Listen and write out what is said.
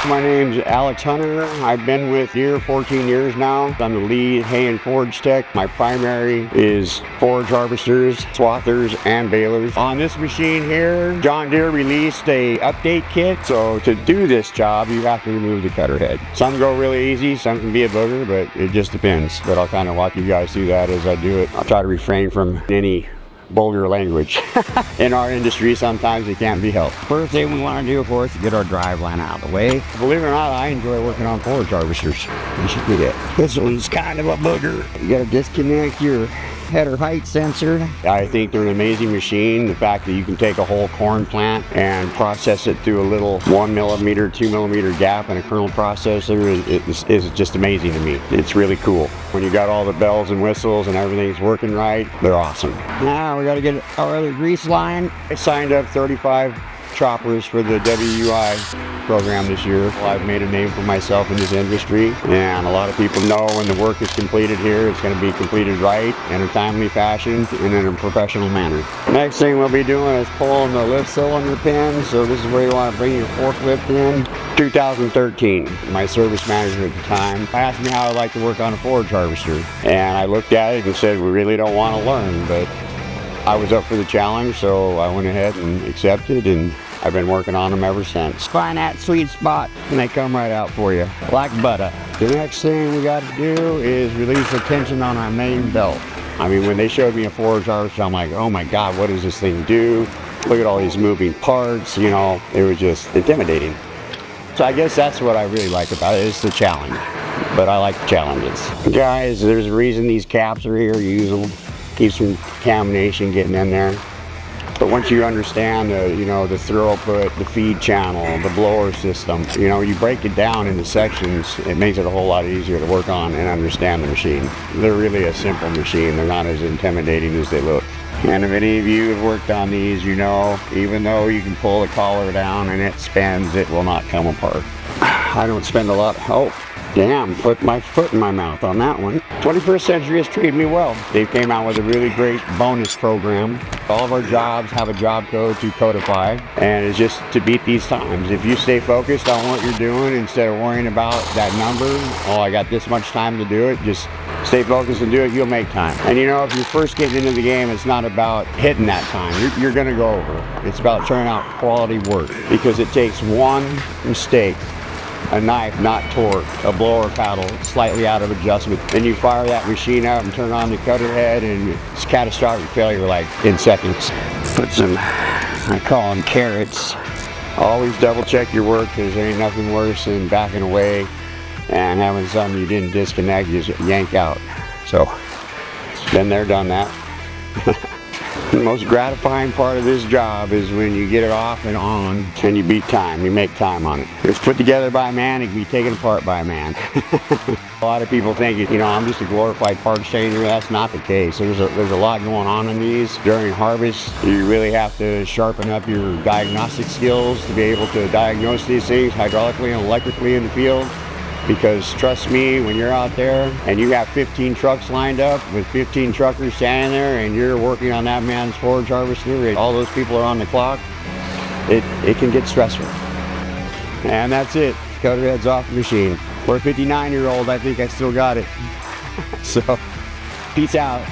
My name's Alex Hunter. I've been with Deere 14 years now. I'm the lead hay and forage tech. My primary is forage harvesters, swathers, and balers. On this machine here, John Deere released a update kit. So to do this job, you have to remove the cutter head. Some go really easy, some can be a booger, but it just depends. But I'll kind of walk you guys through that as I do it. I'll try to refrain from any vulgar language. In our industry, sometimes it can't be helped. First thing we want to do, of course, is get our drive line out of the way. Believe it or not, I enjoy working on forage harvesters. You should do that. This one's kind of a booger. You got to disconnect your header height sensor. I think they're an amazing machine. The fact that you can take a whole corn plant and process it through a little 1 millimeter, 2 millimeter gap in a kernel processor is just amazing to me. It's really cool. When you got all the bells and whistles and everything's working right, they're awesome. Now we got to get our other grease line. I signed up 35 choppers for the WUI program this year. Well, I've made a name for myself in this industry, and a lot of people know when the work is completed here, it's going to be completed right, in a timely fashion, and in a professional manner. Next thing we'll be doing is pulling the lift cylinder pin. So this is where you want to bring your forklift in. 2013, my service manager at the time asked me how I'd like to work on a forage harvester, and I looked at it and said, we really don't want to learn, but I was up for the challenge, so I went ahead and accepted, and I've been working on them ever since. Find that sweet spot and they come right out for you, like butter. The next thing we got to do is release the tension on our main belt. I mean, when they showed me a forage harvester, I'm like, oh my God, what does this thing do? Look at all these moving parts, you know, it was just intimidating. So I guess that's what I really like about it, is the challenge. But I like the challenges. Guys, there's a reason these caps are here. You use them, keep some contamination getting in there. But once you understand the throughput, the feed channel, the blower system, you break it down into sections, it makes it a whole lot easier to work on and understand the machine. They're really a simple machine. They're not as intimidating as they look. And if any of you have worked on these, you know, even though you can pull the collar down and it spins, it will not come apart. I don't spend a lot. Oh, damn, put my foot in my mouth on that one. 21st Century has treated me well. They came out with a really great bonus program. All of our jobs have a job code to codify, and it's just to beat these times. If you stay focused on what you're doing instead of worrying about that number, oh, I got this much time to do it, just stay focused and do it, you'll make time. And if you're first getting into the game, it's not about hitting that time. You're gonna go over. It's about turning out quality work, because it takes one mistake, a knife not torqued, a blower paddle slightly out of adjustment, then you fire that machine out and turn on the cutter head, and it's catastrophic failure like in seconds. Put some, I call them carrots. Always double check your work, because there ain't nothing worse than backing away and having something you didn't disconnect, you just yank out. So, been there, done that. The most gratifying part of this job is when you get it off and on and you beat time, you make time on it. It's put together by a man, it can be taken apart by a man. A lot of people think, I'm just a glorified parts changer. That's not the case. There's a lot going on in these. During harvest, you really have to sharpen up your diagnostic skills to be able to diagnose these things hydraulically and electrically in the field. Because trust me, when you're out there and you have 15 trucks lined up with 15 truckers standing there and you're working on that man's forage harvester and all those people are on the clock, it can get stressful. And that's it. Cutter head's off the machine. For a 59-year-old, I think I still got it. So, peace out.